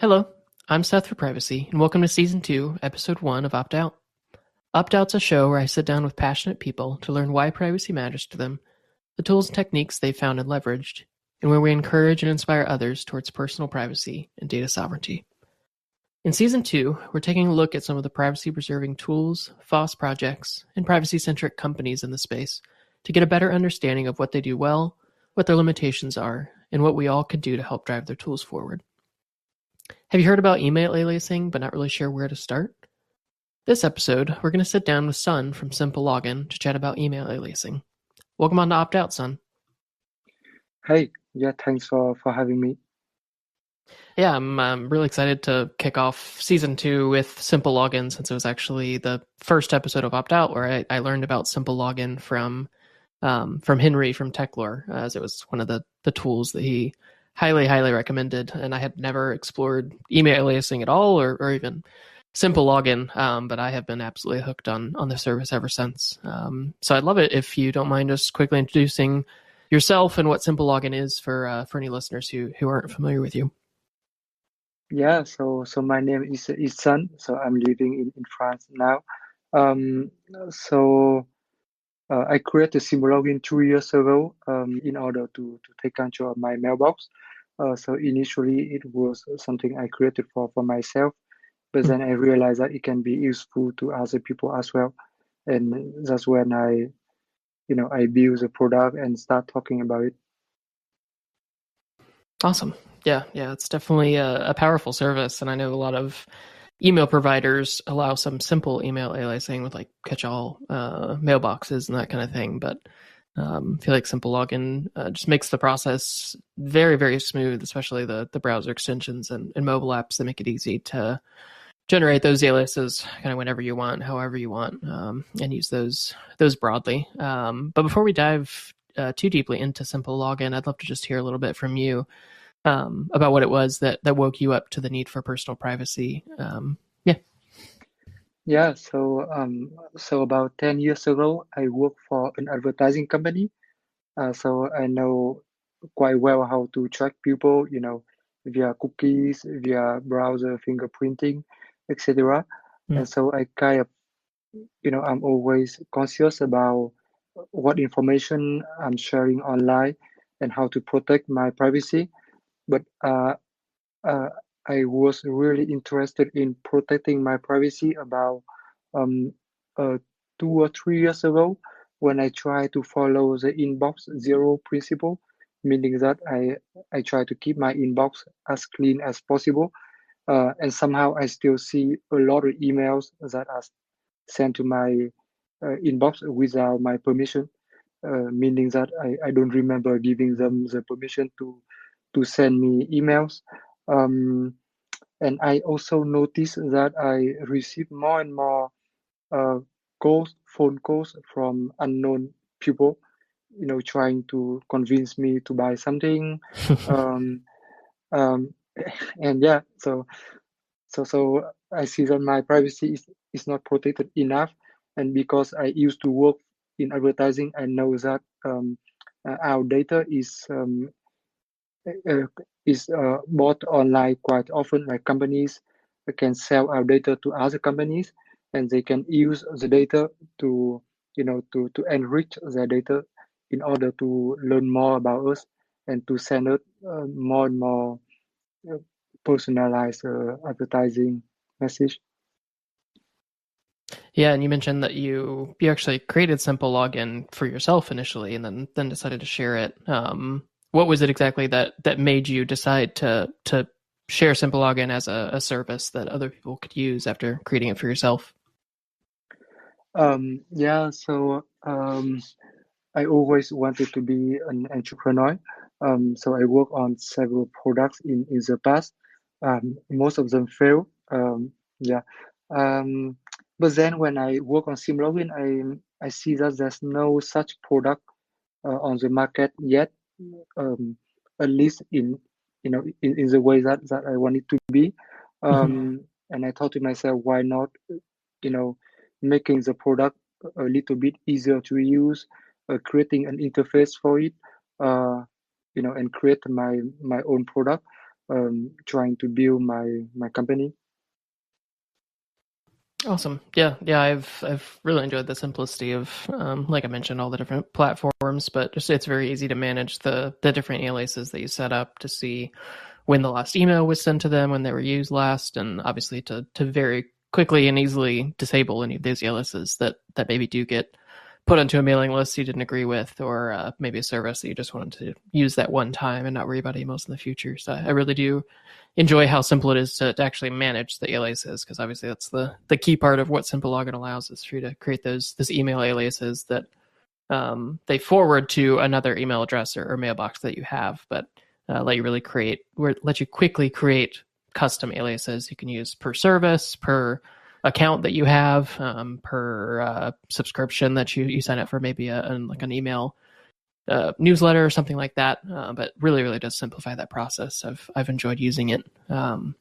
Hello, I'm Seth for Privacy, and welcome to Season 2, Episode 1 of Opt Out. Opt Out's a show where I sit down with passionate people to learn why privacy matters to them, the tools and techniques they've found and leveraged, and where we encourage and inspire others towards personal privacy and data sovereignty. In Season 2, we're taking a look at some of the privacy-preserving tools, FOSS projects, and privacy-centric companies in the space to get a better understanding of what they do well, what their limitations are, and what we all could do to help drive their tools forward. Have you heard about email aliasing but not really sure where to start? This episode, we're going to sit down with Sun from SimpleLogin to chat about email aliasing. Welcome on to Opt Out, Sun. Hey, thanks for having me. Yeah, I'm really excited to kick off Season 2 with SimpleLogin since it was actually the first episode of Opt Out where I learned about SimpleLogin from Henry from TechLore, as it was one of the tools that he highly recommended, and I had never explored email aliasing at all or even SimpleLogin, but I have been absolutely hooked on the service ever since. So I'd love it if you don't mind just quickly introducing yourself and what SimpleLogin is for any listeners who aren't familiar with you. Yeah, so my name is Sun, so I'm living in France now. I created SimpleLogin 2 years ago in order to take control of my mailbox. So initially it was something I created for myself, but then I realized that it can be useful to other people as well. And that's when I build the product and start talking about it. Awesome. Yeah, it's definitely a powerful service, and I know a lot of email providers allow some simple email aliasing with like catch-all mailboxes and that kind of thing, but I feel like SimpleLogin just makes the process very smooth, especially the browser extensions and mobile apps that make it easy to generate those aliases kind of whenever you want, however you want, and use those broadly. But before we dive too deeply into SimpleLogin, I'd love to just hear a little bit from you about what it was that woke you up to the need for personal privacy. So about 10 years ago, I worked for an advertising company. So I know quite well how to track people, via cookies, via browser fingerprinting, etc. And so I kind of, I'm always conscious about what information I'm sharing online and how to protect my privacy. But I was really interested in protecting my privacy about 2 or 3 years ago when I tried to follow the inbox zero principle, meaning that I try to keep my inbox as clean as possible. And somehow I still see a lot of emails that are sent to my inbox without my permission, meaning that I don't remember giving them the permission to send me emails. And I also noticed that I receive more and more phone calls from unknown people, trying to convince me to buy something. um, um, and yeah, so I see that my privacy is not protected enough. And because I used to work in advertising, I know that our data is bought online quite often. Like companies can sell our data to other companies, and they can use the data to to enrich their data in order to learn more about us and to send us more and more personalized advertising message. Yeah, and you mentioned that you actually created SimpleLogin for yourself initially, and then decided to share it. What was it exactly that made you decide to share SimpleLogin as a service that other people could use after creating it for yourself? I always wanted to be an entrepreneur. So I worked on several products in the past. Most of them failed. Yeah. Um, but then when I work on SimpleLogin, I see that there's no such product on the market yet, at least in the way that I want it to be. And I thought to myself, why not, making the product a little bit easier to use, creating an interface for it, and create my own product. trying to build my company. Awesome. Yeah. I've really enjoyed the simplicity of, like I mentioned, all the different platforms, but just it's very easy to manage the different aliases that you set up to see when the last email was sent to them, when they were used last, and obviously to very quickly and easily disable any of those aliases that maybe do get put onto a mailing list you didn't agree with, or maybe a service that you just wanted to use that one time and not worry about emails in the future. So I really do enjoy how simple it is to actually manage the aliases, because obviously that's the key part of what SimpleLogin allows is for you to create those email aliases that they forward to another email address or mailbox that you have, but let you quickly create custom aliases you can use per service, per account that you have, per subscription that you sign up for, maybe like an email newsletter or something like that. But really does simplify that process. I've enjoyed using it. But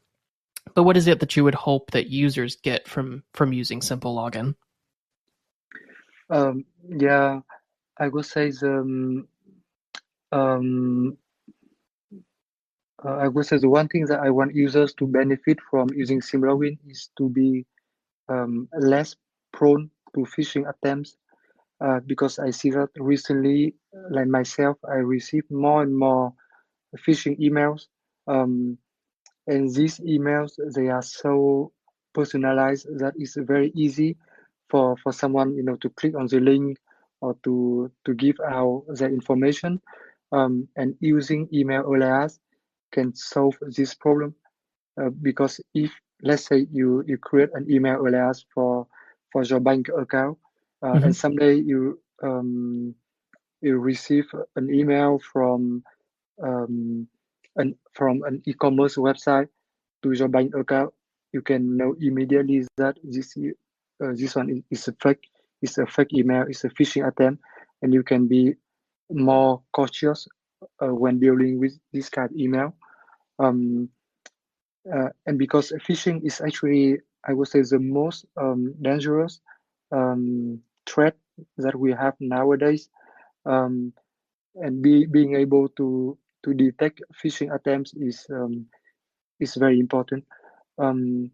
what is it that you would hope that users get from using SimpleLogin? Yeah, I would say um, I would say the one thing that I want users to benefit from using SimpleLogin is to be less prone to phishing attempts. Because I see that recently, like myself, I receive more and more phishing emails. Um, and these emails, they are so personalized that it's very easy for someone, to click on the link or to give out their information. And using email alias can solve this problem. Because if, let's say, you create an email alias for your bank account, and someday you receive an email um, from an e-commerce website to your bank account, you can know immediately that this one is a fake email, it's a phishing attempt, and you can be more cautious when dealing with this kind of email. And because phishing is actually, I would say, the most dangerous threat that we have nowadays, and being able to detect phishing attempts is very important. Um,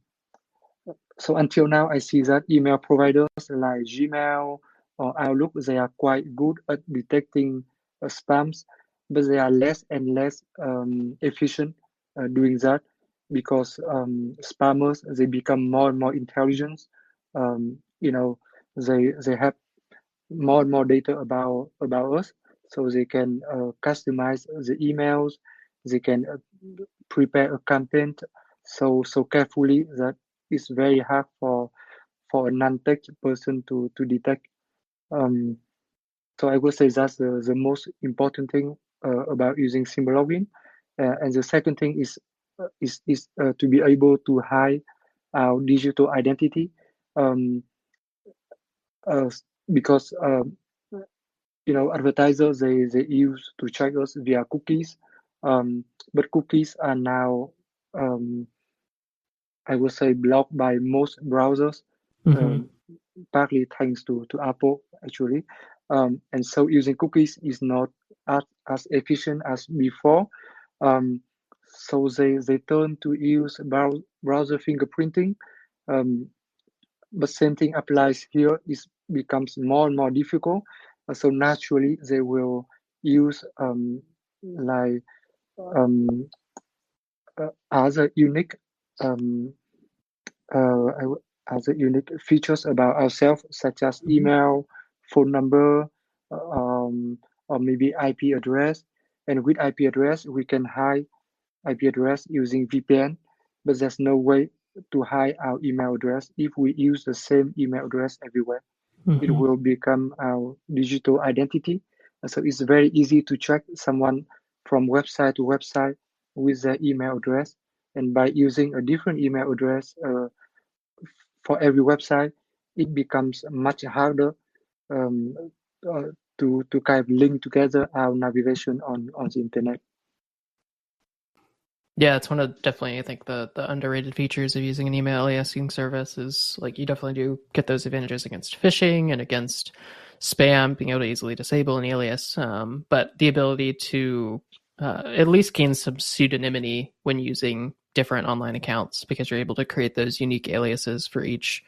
so until now, I see that email providers like Gmail or Outlook, they are quite good at detecting spams, but they are less and less efficient doing that, because spammers, they become more and more intelligent. They have more and more data about us, so they can customize the emails. They can prepare a content so carefully that it's very hard for a non-tech person to detect. Um, so I would say that's the most important thing about using SimpleLogin. And the second thing is to be able to hide our digital identity, um, uh, because advertisers, they use to track us via cookies, but cookies are now, I would say, blocked by most browsers, um, partly thanks to Apple, actually. And so using cookies is not as efficient as before. Um, so they turn to use browser fingerprinting. Um, but same thing applies here. It becomes more and more difficult. So naturally, they will use like um, other unique um, other unique features about ourselves, such as email, phone number, um, or maybe IP address. And with IP address, we can hide IP address using VPN, but there's no way to hide our email address. If we use the same email address everywhere, it will become our digital identity. And so it's very easy to track someone from website to website with their email address. And by using a different email address for every website, it becomes much harder um, to kind of link together our navigation on the internet. Yeah, it's one of definitely, I think, the underrated features of using an email aliasing service is like you definitely do get those advantages against phishing and against spam, being able to easily disable an alias. But the ability to at least gain some pseudonymity when using different online accounts, because you're able to create those unique aliases for each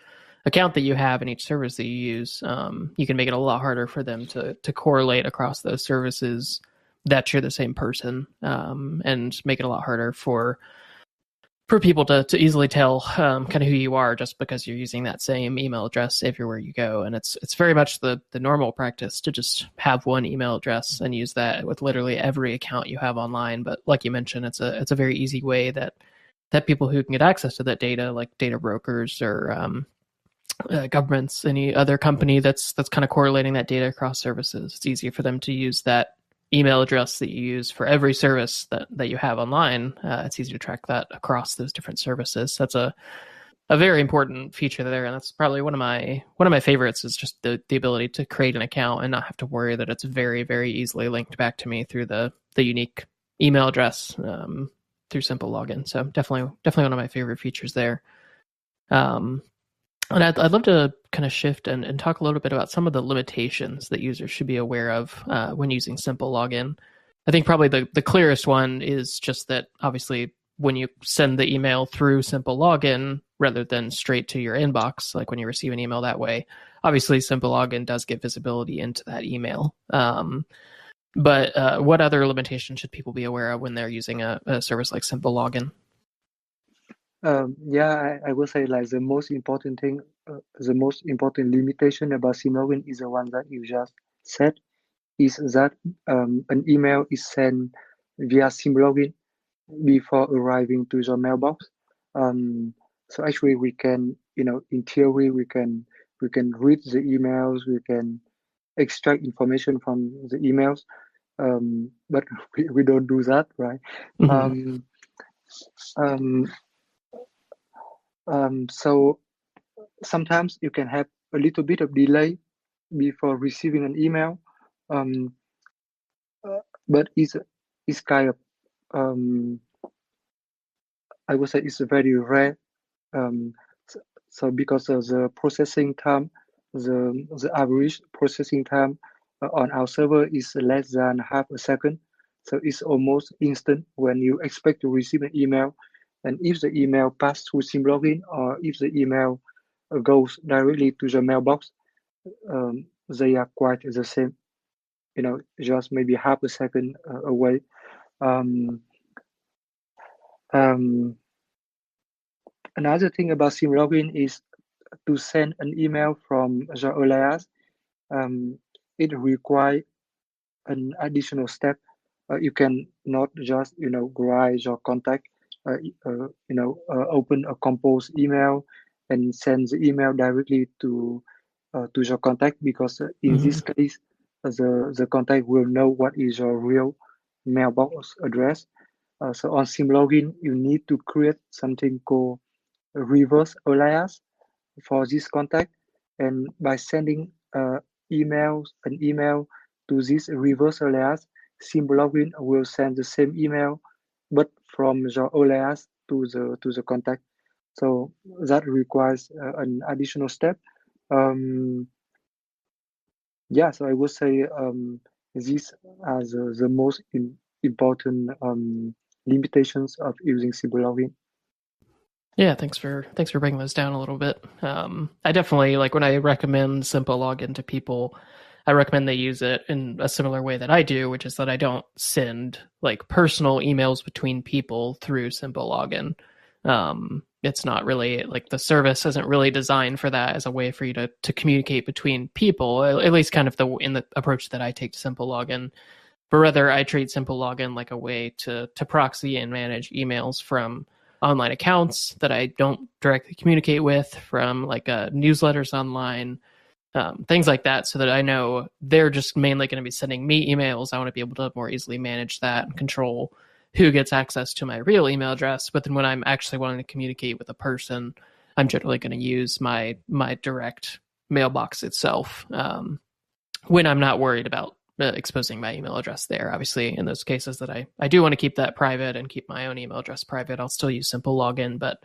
account that you have and each service that you use. You can make it a lot harder for them to correlate across those services that you're the same person, and make it a lot harder for people to easily tell kind of who you are just because you're using that same email address everywhere you go. And it's very much the normal practice to just have one email address and use that with literally every account you have online. But like you mentioned, it's a very easy way that people who can get access to that data, like data brokers or governments, any other company that's kind of correlating that data across services, it's easier for them to use that email address that you use for every service that you have online. It's easy to track that across those different services. That's a very important feature there, and that's probably one of my favorites, is just the ability to create an account and not have to worry that it's very, very easily linked back to me through the unique email address through SimpleLogin. So definitely one of my favorite features there. And I'd love to kind of shift and talk a little bit about some of the limitations that users should be aware of when using SimpleLogin. I think probably the clearest one is just that, obviously, when you send the email through SimpleLogin rather than straight to your inbox, like when you receive an email that way, obviously SimpleLogin does get visibility into that email. But what other limitations should people be aware of when they're using a service like SimpleLogin? I would say like the most important thing, the most important limitation about SimpleLogin is the one that you just said, is that an email is sent via SimpleLogin before arriving to your mailbox. So actually we can, in theory, we can read the emails, we can extract information from the emails, but we don't do that, right? Mm-hmm. So sometimes you can have a little bit of delay before receiving an email, but it's kind of, I would say it's very rare. So because of the processing time, the average processing time on our server is less than half a second. So it's almost instant when you expect to receive an email. And if the email passes through SimpleLogin, or if the email goes directly to the mailbox, they are quite the same, just maybe half a second away. Another thing about SimpleLogin is to send an email from the alias. It requires an additional step. You can not just, write your contact, open a compose email and send the email directly to your contact, because in this case, the contact will know what is your real mailbox address. So on SimpleLogin, you need to create something called a reverse alias for this contact, and by sending an email to this reverse alias, SimpleLogin will send the same email, but from the alias to the contact. So that requires an additional step. So I would say these are the most important limitations of using SimpleLogin. Yeah, thanks for breaking those down a little bit. I definitely, like, when I recommend SimpleLogin to people, I recommend they use it in a similar way that I do, which is that I don't send like personal emails between people through SimpleLogin. It's not really, like, the service isn't really designed for that as a way for you to communicate between people, at least kind of in the approach that I take to SimpleLogin. But rather, I treat SimpleLogin like a way to proxy and manage emails from online accounts that I don't directly communicate with, from like newsletters online, things like that, so that I know they're just mainly going to be sending me emails. I want to be able to more easily manage that and control who gets access to my real email address. But then when I'm actually wanting to communicate with a person, I'm generally going to use my direct mailbox itself, when I'm not worried about exposing my email address there. Obviously, in those cases that I do want to keep that private and keep my own email address private, I'll still use SimpleLogin, but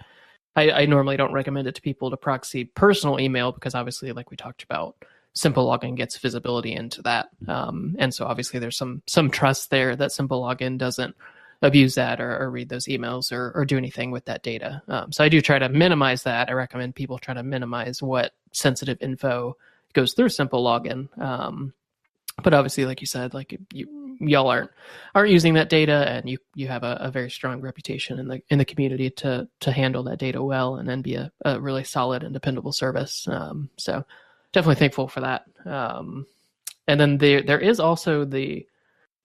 I normally don't recommend it to people to proxy personal email, because obviously, like we talked about, SimpleLogin gets visibility into that. And so obviously there's some trust there that SimpleLogin doesn't abuse that or read those emails or do anything with that data. So I do try to minimize that. I recommend people try to minimize what sensitive info goes through SimpleLogin. But obviously, like you said, like y'all aren't using that data, and you have a very strong reputation in the community to handle that data well, and then be a really solid and dependable service. So definitely thankful for that. And then there is also the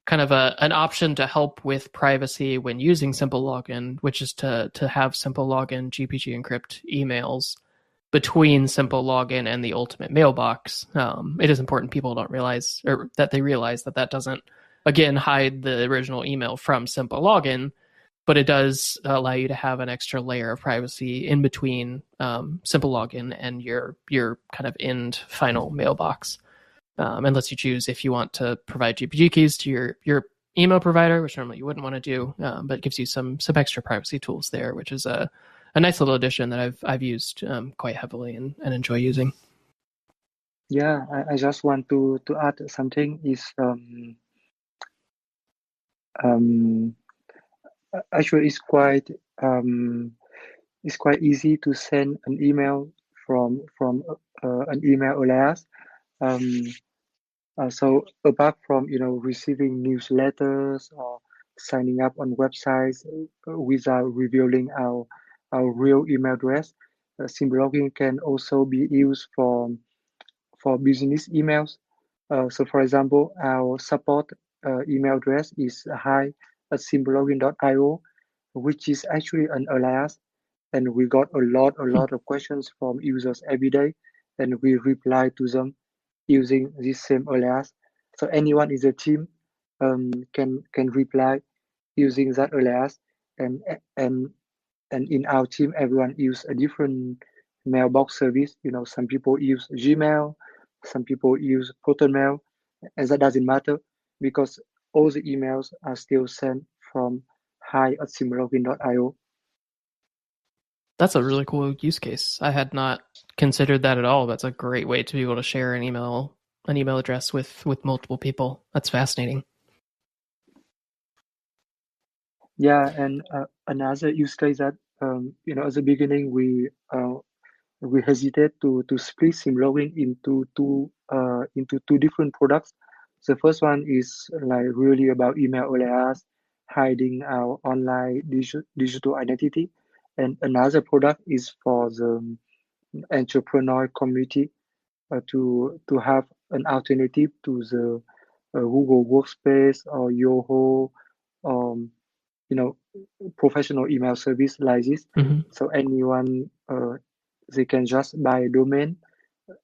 kind of an option to help with privacy when using SimpleLogin, which is to have SimpleLogin GPG encrypt emails between SimpleLogin and the ultimate mailbox. It is important people don't realize, or that they realize, that doesn't, again, hide the original email from SimpleLogin, but it does allow you to have an extra layer of privacy in between SimpleLogin and your kind of end final mailbox. And lets you choose if you want to provide GPG keys to your email provider, which normally you wouldn't want to do, but it gives you some extra privacy tools there, which is a nice little addition that I've used quite heavily and enjoy using. Yeah, I just want to add something is actually it's quite easy to send an email from an email alias. So apart from receiving newsletters or signing up on websites without revealing our real email address, SimpleLogin can also be used for business emails. So for example, our support email address is hi@simplelogin.io, which is actually an alias, and we got a lot of questions from users every day, and we reply to them using this same alias. So anyone in the team can reply using that alias, and and in our team, everyone use a different mailbox service. Some people use Gmail, some people use ProtonMail, and that doesn't matter because all the emails are still sent from hi@simplelogin.io. That's a really cool use case. I had not considered that at all. That's a great way to be able to share an email address with multiple people. That's fascinating. Yeah, and another use case that at the beginning we hesitate to split SimpleLogin into two different products. The first one is like really about email alias, hiding our online digital identity, and another product is for the entrepreneur community to have an alternative to the Google Workspace or Yoho, um, professional email service like this. Mm-hmm. So anyone they can just buy a domain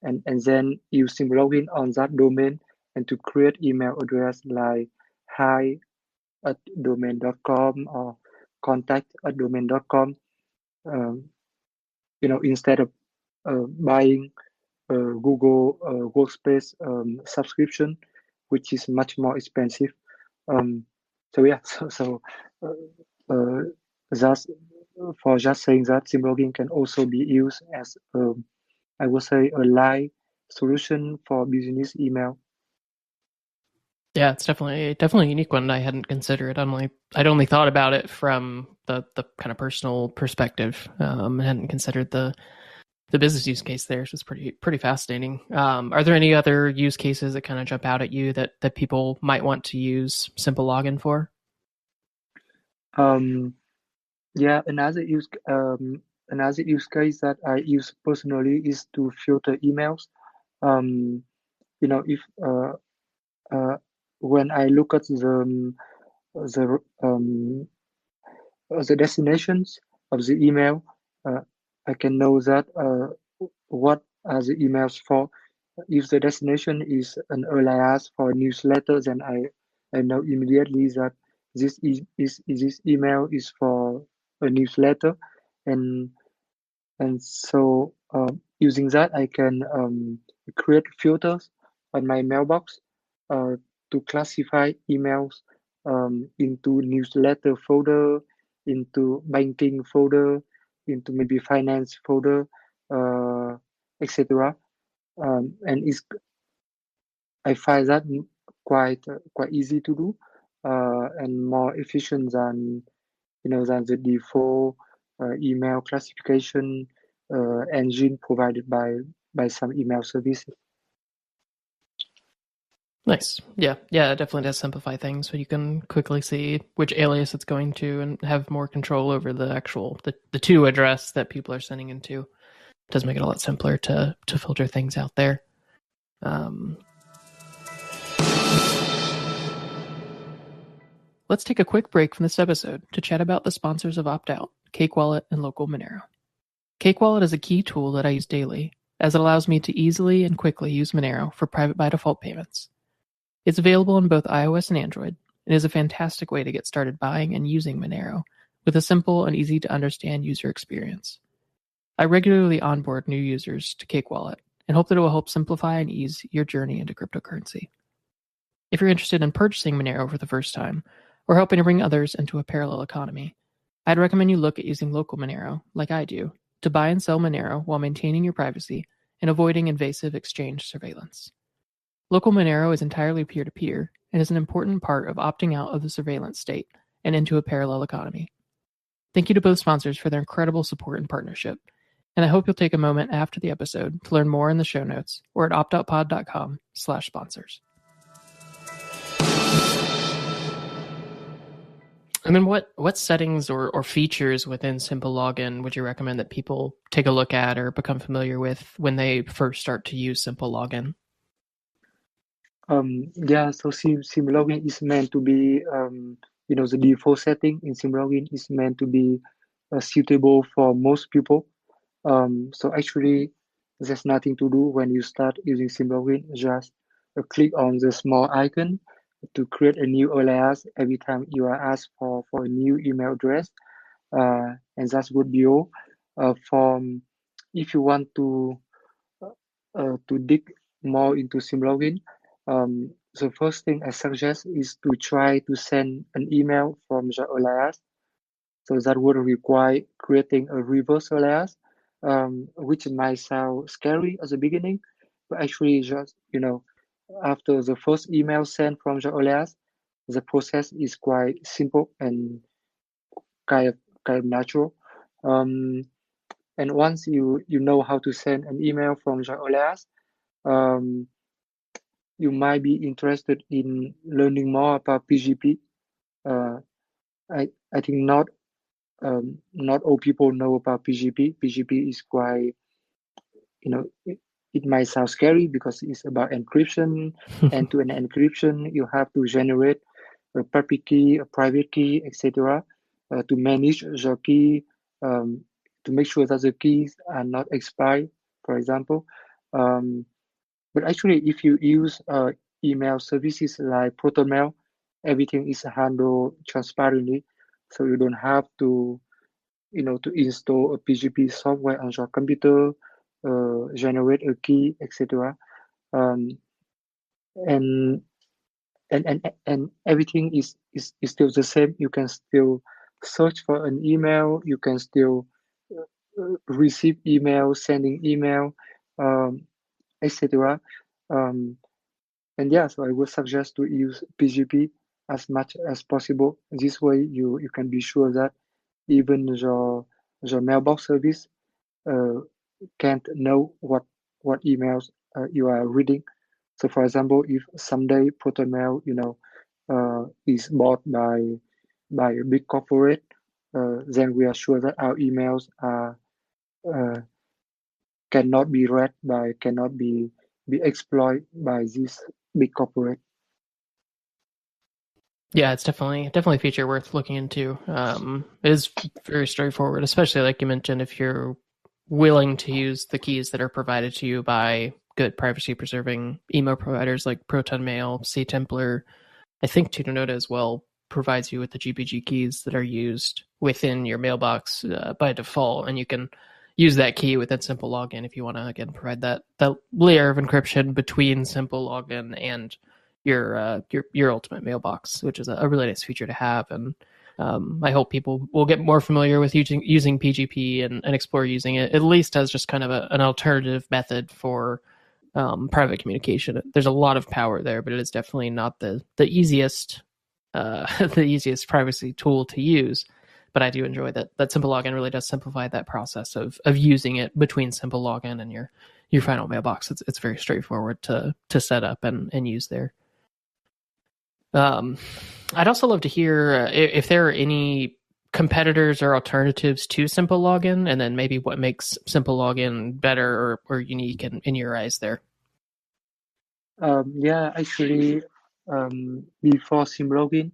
and then use SimpleLogin on that domain and to create email address like hi@domain.com or contact@domain.com. Instead of buying Google Workspace subscription, which is much more expensive. So yeah, so uh, that's for just saying that SimpleLogin can also be used as I would say a live solution for business email. Yeah, it's definitely a unique one I hadn't considered. I'd only thought about it from the kind of personal perspective. I hadn't considered the business use case there. So it's pretty fascinating. Are there any other use cases that kind of jump out at you that people might want to use SimpleLogin for? Yeah, another use case that I use personally is to filter emails. If when I look at the the destinations of the email, I can know that what are the emails for. If the destination is an alias for newsletter, then I know immediately that this email is for a newsletter, and so using that I can create filters on my mailbox to classify emails into newsletter folder, into banking folder, into maybe finance folder, etc. And I find that quite easy to do, and more efficient than than the default email classification engine provided by some email services. Nice. Yeah, it definitely does simplify things, so you can quickly see which alias it's going to and have more control over the actual the to address that people are sending into. It does make it a lot simpler to filter things out there. Let's take a quick break from this episode to chat about the sponsors of Opt-out, Cake Wallet and local Monero. Cake Wallet is a key tool that I use daily, as it allows me to easily and quickly use Monero for private by default payments. It's available on both iOS and Android, and is a fantastic way to get started buying and using Monero with a simple and easy to understand user experience. I regularly onboard new users to Cake Wallet and hope that it will help simplify and ease your journey into cryptocurrency. If you're interested in purchasing Monero for the first time, or helping to bring others into a parallel economy, I'd recommend you look at using local Monero, like I do, to buy and sell Monero while maintaining your privacy and avoiding invasive exchange surveillance. Local Monero is entirely peer-to-peer and is an important part of opting out of the surveillance state and into a parallel economy. Thank you to both sponsors for their incredible support and partnership, and I hope you'll take a moment after the episode to learn more in the show notes or at optoutpod.com/sponsors. And then what settings or features within SimpleLogin would you recommend that people take a look at or become familiar with when they first start to use SimpleLogin? Yeah, so SimpleLogin is meant to be, the default setting in SimpleLogin is meant to be suitable for most people. So actually, there's nothing to do when you start using SimpleLogin. Just click on the small icon to create a new alias every time you are asked for a new email address, and that would be all. If you want to dig more into SimpleLogin, the first thing I suggest is to try to send an email from the alias. So that would require creating a reverse alias, which might sound scary at the beginning, but actually just, after the first email sent from the alias, the process is quite simple and kind of natural. And once you know how to send an email from the alias, you might be interested in learning more about PGP. I think not all people know about PGP. PGP is quite, it might sound scary because it's about encryption. End-to-end encryption, you have to generate a public key, a private key, etc. To manage the key, to make sure that the keys are not expired, for example. But actually, if you use email services like ProtonMail, everything is handled transparently, so you don't have to, to install a PGP software on your computer, generate a key, etc. And everything is still the same. You can still search for an email. You can still receive email, sending email, etc. And yeah, so I would suggest to use PGP as much as possible. This way, you can be sure that even your mailbox service can't know what emails you are reading. So, for example, if someday ProtonMail, is bought by a big corporate, then we are sure that our emails are cannot be read by, cannot be exploited by this big corporate. Yeah, it's definitely a feature worth looking into. It is very straightforward, especially like you mentioned, if you're willing to use the keys that are provided to you by good privacy-preserving email providers like ProtonMail, CTemplar. I think Tutanota as well provides you with the GPG keys that are used within your mailbox by default, and you can use that key within SimpleLogin if you want to, again, provide that layer of encryption between SimpleLogin and your ultimate mailbox, which is a really nice feature to have. And I hope people will get more familiar with using PGP and explore using it, at least as just kind of an alternative method for private communication. There's a lot of power there, but it is definitely not the easiest the easiest privacy tool to use. But I do enjoy that SimpleLogin really does simplify that process of using it between SimpleLogin and your final mailbox. It's very straightforward to set up and use there. I'd also love to hear if there are any competitors or alternatives to SimpleLogin, and then maybe what makes SimpleLogin better or unique in your eyes there. Yeah, actually, before SimpleLogin,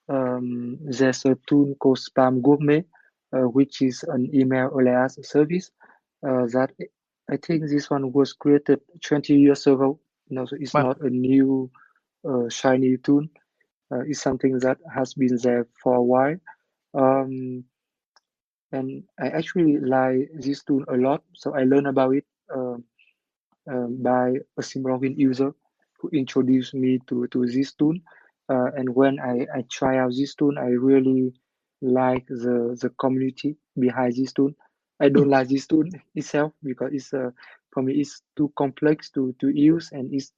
there's a tool called Spam Gourmet, which is an email alias service that I think this one was created 20 years ago. So it's not a new shiny tool. It's something that has been there for a while. And I actually like this tool a lot. So I learned about it by a SimpleLogin user who introduced me to this tool. And when I try out this tool, I really like the community behind this tool. I don't like this tool itself because it's for me it's too complex to use, and it's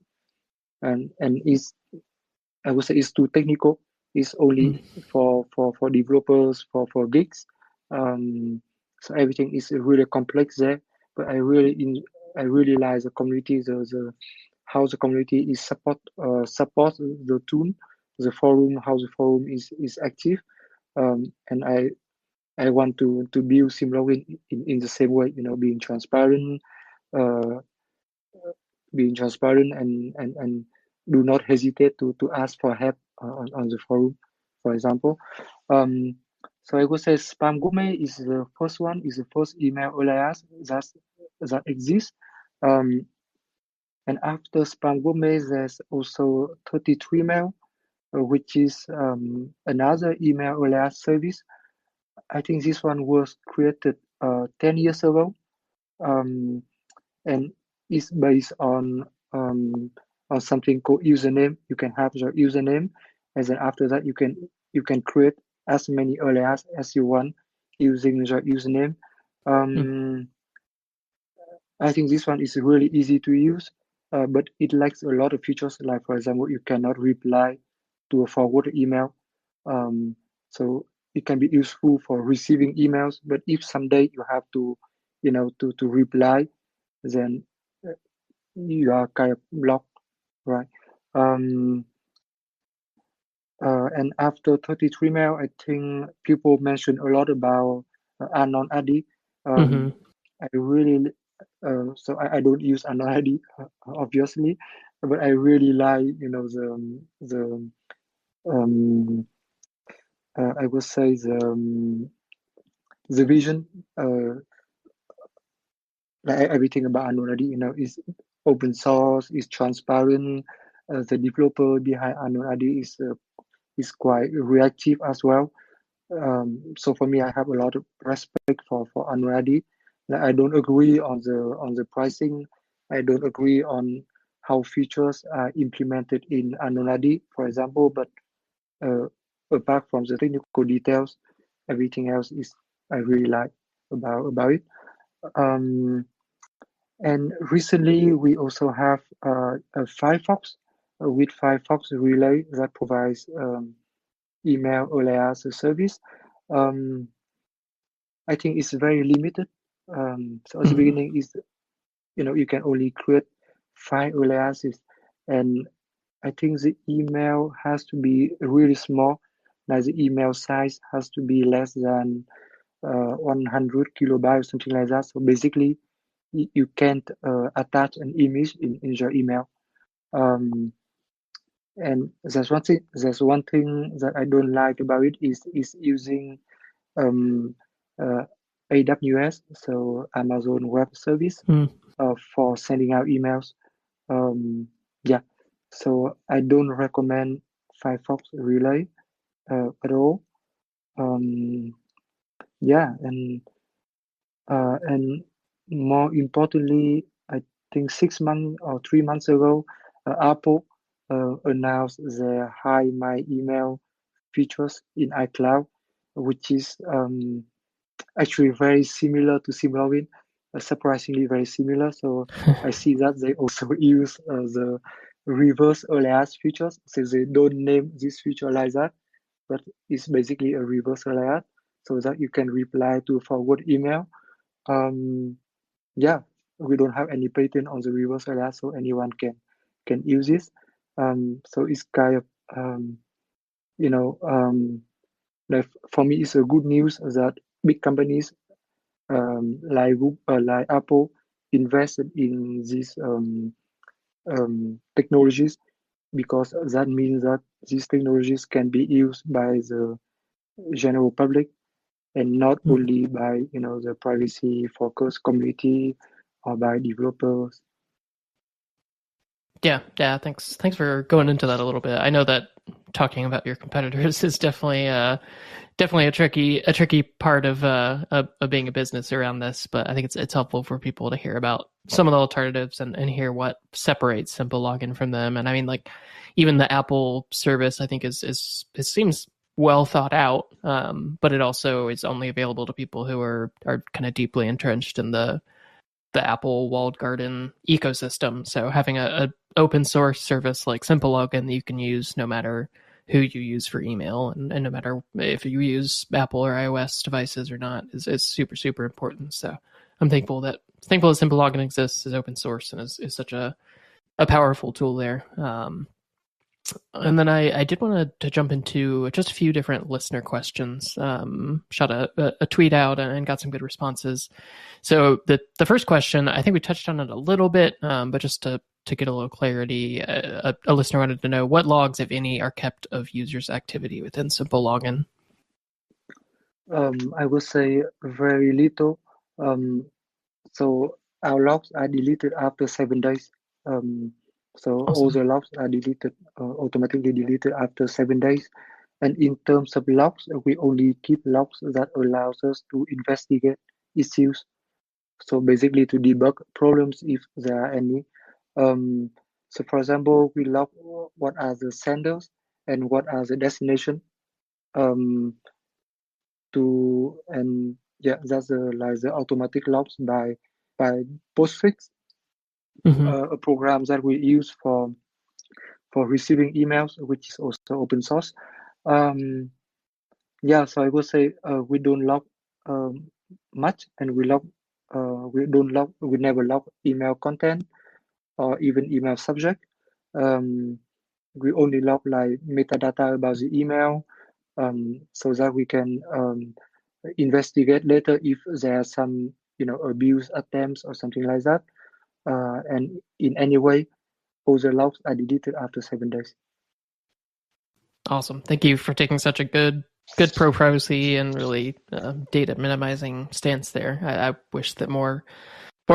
I would say it's too technical. It's only for developers, for geeks. So everything is really complex there. But I really like the community, the how the community is support the tool, the forum, how the forum is active, and I want to build SimpleLogin in the same way, being transparent, uh, and do not hesitate to ask for help on the forum, for example. So I would say Spam Gourmet is the first one, is the first email alias that exists. And after Spam Gourmet, there's also 33mail, which is another email alias service. I think this one was created 10 years ago, and is based on something called username. You can have your username, and then after that you can create as many alias as you want using your username. I think this one is really easy to use, but it lacks a lot of features. Like, for example, you cannot reply to a forwarded email. So it can be useful for receiving emails, but if someday you have to, to reply, then you are kind of blocked, right? And after 33mail, I think people mentioned a lot about Anon ID. I really, so I don't use Anon ID, obviously, but I really like, I would say the vision, like everything about Anon ID, is open source, is transparent. The developer behind Anon ID is quite reactive as well. So for me, I have a lot of respect for Anon ID. Like, I don't agree on the pricing. I don't agree on how features are implemented in Anon ID, for example. But apart from the technical details, everything else is I really like about it. And recently, we also have a Firefox with Firefox Relay that provides email alias service. I think it's very limited. So at the beginning, is you can only create 5 aliases, and I think the email has to be really small. Like the email size has to be less than 100 kilobytes, something like that. So basically, you can't attach an image in your email. And there's one thing that I don't like about it is using AWS, so Amazon Web Service, for sending out emails. Yeah, so I don't recommend Firefox Relay at all. Yeah, and more importantly, I think 6 months or 3 months ago, Apple announced the Hide My Email features in iCloud, which is actually very similar to SimpleLogin. surprisingly very similar. So I see that they also use the reverse alias features. So they don't name this feature like that, but it's basically a reverse alias so that you can reply to forward email. Yeah, we don't have any patent on the reverse alias, so anyone can use this. So it's kind of you know like for me, it's a good news that big companies like Apple invested in these technologies because that means that these technologies can be used by the general public and not only by the privacy focused community or by developers. Yeah. Thanks for going into that a little bit. I know that talking about your competitors is definitely a tricky part of being a business around this, but I think it's helpful for people to hear about some of the alternatives and hear what separates SimpleLogin from them. And I mean, like even the Apple service, I think is it seems well thought out, but it also is only available to people who are kind of deeply entrenched in the Apple walled garden ecosystem. So having a open source service like SimpleLogin that you can use no matter who you use for email and no matter if you use Apple or iOS devices or not is super important. So I'm thankful that SimpleLogin exists, is open source, and is such a powerful tool there. And then I did want to jump into just a few different listener questions. Shot a tweet out and got some good responses. So the first question, I think we touched on it a little bit, but just to get a little clarity, a listener wanted to know what logs, if any, are kept of users' activity within SimpleLogin. I would say very little. So our logs are deleted after 7 days. So all Awesome. the logs are deleted automatically deleted after 7 days. And in terms of logs, we only keep logs that allows us to investigate issues. So basically to debug problems if there are any. Um, so for example, we log what are the senders and what are the destination. Um, and yeah, that's like the automatic logs by Postfix, a program that we use for receiving emails, which is also open source. Yeah, so I would say we don't log much, and we never log email content or even email subject. Um, we only log like metadata about the email, so that we can investigate later if there are some abuse attempts or something like that. And in any way, all the logs are deleted after 7 days. Awesome. Thank you for taking such a good pro privacy and really data minimizing stance there. I wish that more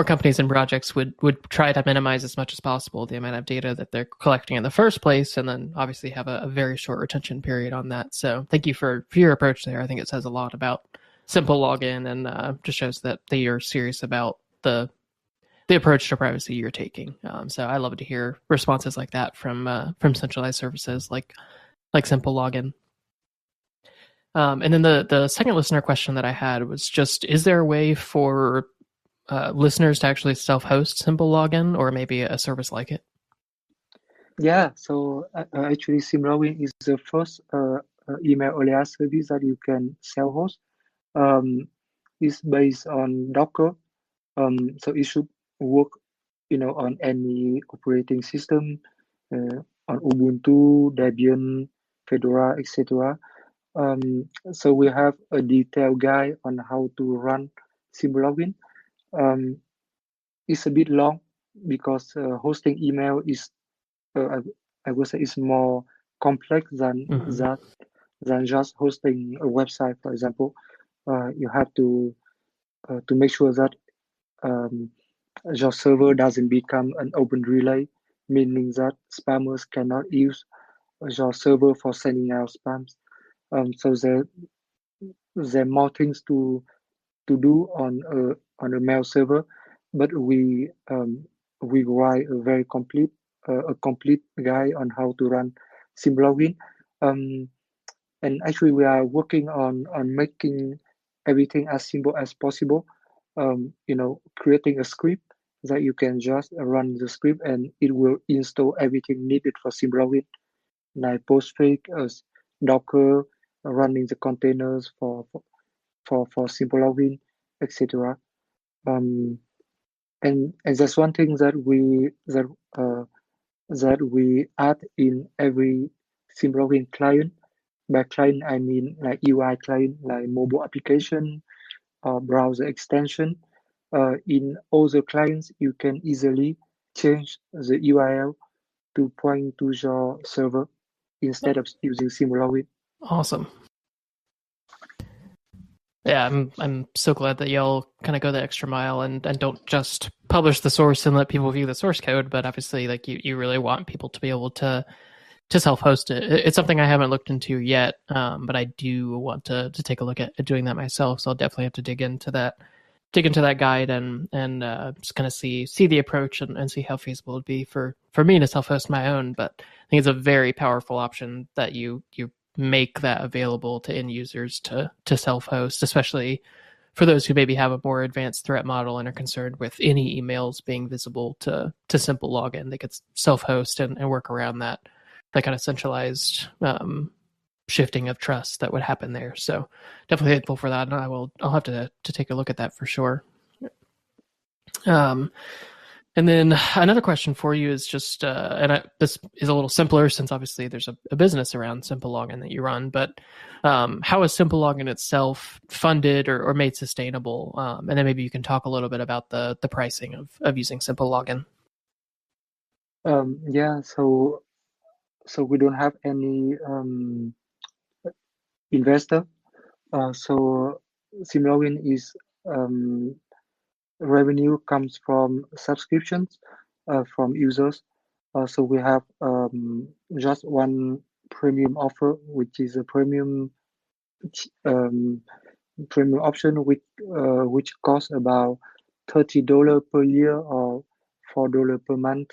companies and projects would try to minimize as much as possible the amount of data that they're collecting in the first place, and then obviously have a very short retention period on that. So thank you for your approach there. I think it says a lot about SimpleLogin and just shows that they are serious about the approach to privacy you're taking. So I love to hear responses like that from centralized services like SimpleLogin. And then the second listener question that I had was just, is there a way for listeners to actually self-host SimpleLogin or maybe a service like it? Yeah, so actually SimpleLogin is the first email alias service that you can self-host. It's based on Docker, so it should work, on any operating system, on Ubuntu, Debian, Fedora, etc. So we have a detailed guide on how to run SimpleLogin. It's a bit long because hosting email is, I would say, is more complex than that than just hosting a website. For example, you have to make sure that your server doesn't become an open relay, meaning that spammers cannot use your server for sending out spams. So there are more things to do on a mail server, but we write a complete guide on how to run SimpleLogin. And actually we are working on making everything as simple as possible. creating a script that you can just run the script and it will install everything needed for SimpleLogin, like Postfix, Docker, running the containers for SimpleLogin, etc. And that's one thing that we add in every SimpleLogin client. By client, I mean like UI client, like mobile application or browser extension. In other clients, you can easily change the URL to point to your server instead of using SimpleLogin. Awesome. Yeah, I'm so glad that y'all kind of go the extra mile and don't just publish the source and let people view the source code, but obviously like you really want people to be able to self-host it. It's something I haven't looked into yet, but I do want to take a look at doing that myself. So I'll definitely have to dig into that guide and just kind of see the approach and see how feasible it'd be for me to self-host my own. But I think it's a very powerful option that you make that available to end users to self-host, especially for those who maybe have a more advanced threat model and are concerned with any emails being visible to SimpleLogin. They could self-host and work around that kind of centralized shifting of trust that would happen there. So definitely thankful for that, and I'll have to take a look at that for sure. And then another question for you is just, this is a little simpler since obviously there's a business around SimpleLogin that you run, but how is SimpleLogin itself funded or made sustainable? And then maybe you can talk a little bit about the pricing of using SimpleLogin. Yeah, so we don't have any investor. So SimpleLogin is revenue comes from subscriptions from users. So we have just one premium offer, which is a premium option, which costs about $30 per year or $4 per month.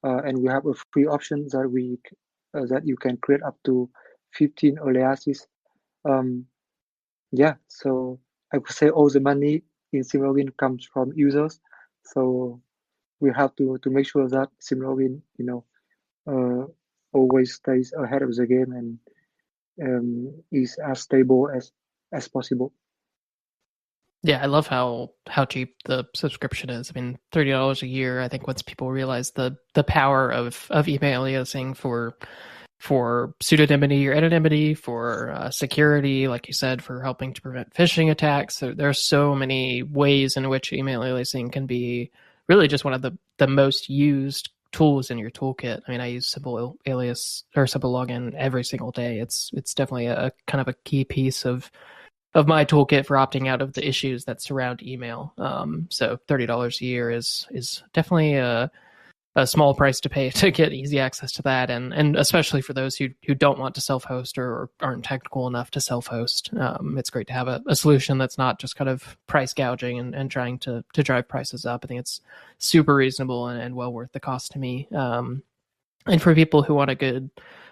And we have a free option that you can create up to 15 aliases. Yeah, so I would say all the money in SimpleLogin comes from users. So we have to make sure that SimpleLogin, always stays ahead of the game and is as stable as possible. Yeah, I love how cheap the subscription is. I mean, $30 a year. I think once people realize the power of email aliasing for pseudonymity or anonymity, for security, like you said, for helping to prevent phishing attacks. So there are so many ways in which email aliasing can be really just one of the most used tools in your toolkit. I mean, I use SimpleLogin every single day. It's definitely a kind of a key piece of my toolkit for opting out of the issues that surround email. So $30 a year is definitely a small price to pay to get easy access to that, and especially for those who don't want to self-host or aren't technical enough to self-host. It's great to have a solution that's not just kind of price gouging and trying to drive prices up. I think it's super reasonable and well worth the cost to me. And for people who want a good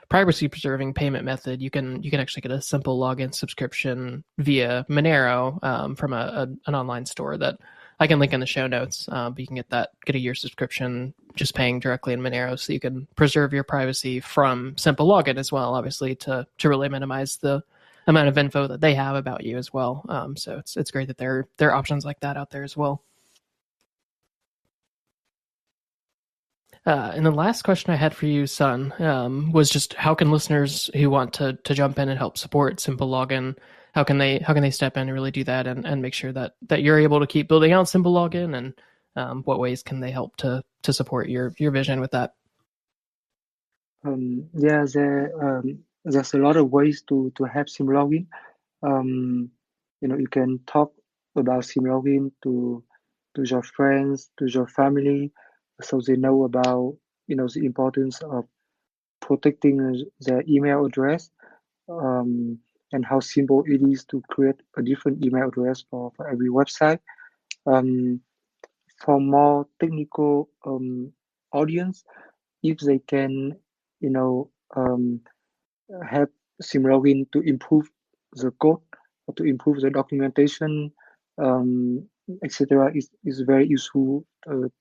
privacy preserving payment method, you can actually get a SimpleLogin subscription via Monero from an online store that I can link in the show notes. But you can get a year subscription just paying directly in Monero, so you can preserve your privacy from SimpleLogin as well, obviously to really minimize the amount of info that they have about you as well. So it's great that there are options like that out there as well. And the last question I had for you, Sun, was just how can listeners who want to jump in and help support SimpleLogin, how can they step in and really do that and make sure that you're able to keep building out SimpleLogin, and what ways can they help to support your vision with that? Yeah, there's a lot of ways to have SimpleLogin. You can talk about SimpleLogin to your friends, to your family, so they know about the importance of protecting their email address, and how simple it is to create a different email address for every website. For more technical audience, if they can, help SimpleLogin to improve the code or to improve the documentation, etc. is very useful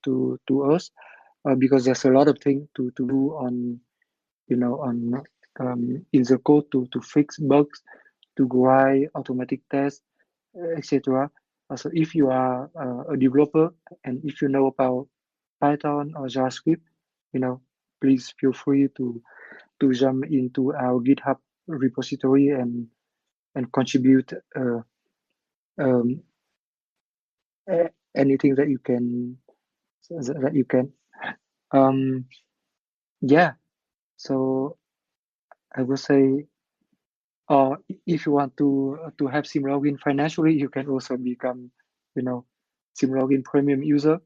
to us because there's a lot of things to do on on in the code to fix bugs, to write automatic tests, etc. So if you are a developer and if you know about Python or JavaScript, please feel free to jump into our GitHub repository and contribute um, anything that you can that you can. Um, yeah. So I would say, if you want to have SimpleLogin financially, you can also become, SimpleLogin premium user.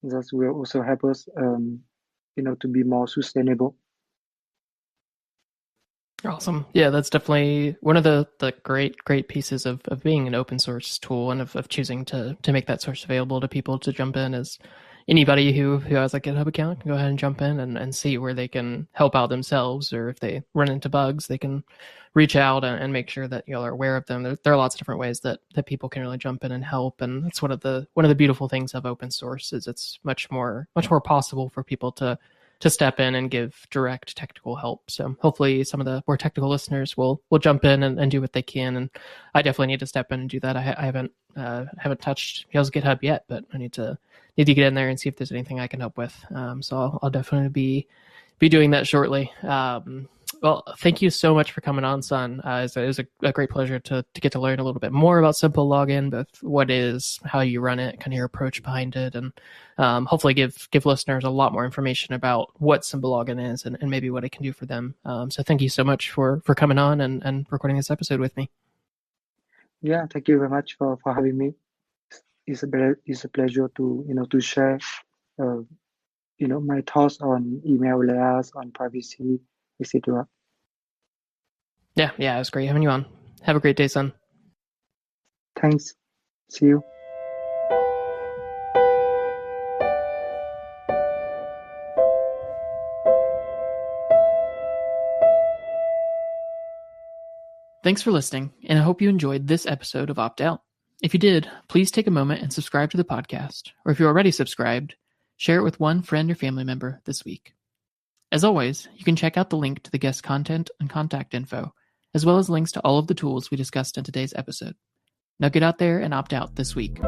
That will also help us, to be more sustainable. Awesome. Yeah, that's definitely one of the great pieces of being an open source tool and of choosing to make that source available to people to jump in is anybody who has a GitHub account can go ahead and jump in and see where they can help out themselves, or if they run into bugs, they can reach out and make sure that y'all are aware of them. There are lots of different ways that people can really jump in and help, and that's one of the beautiful things of open source is it's much more possible for people to step in and give direct technical help. So hopefully some of the more technical listeners will jump in and do what they can. And I definitely need to step in and do that. I haven't touched y'all's GitHub yet, but I need to get in there and see if there's anything I can help with. So I'll definitely be doing that shortly. Well, thank you so much for coming on, Sun. It was a great pleasure to get to learn a little bit more about SimpleLogin, both what is, how you run it, kind of your approach behind it, and hopefully give listeners a lot more information about what SimpleLogin is and maybe what it can do for them. So thank you so much for coming on and recording this episode with me. Yeah, thank you very much for having me. It's a pleasure to share my thoughts on email layers, on privacy, etc. Yeah, it was great having you on. Have a great day, Sun. Thanks. See you. Thanks for listening, and I hope you enjoyed this episode of Opt Out. If you did, please take a moment and subscribe to the podcast, or if you're already subscribed, share it with one friend or family member this week. As always, you can check out the link to the guest content and contact info, as well as links to all of the tools we discussed in today's episode. Now get out there and opt out this week.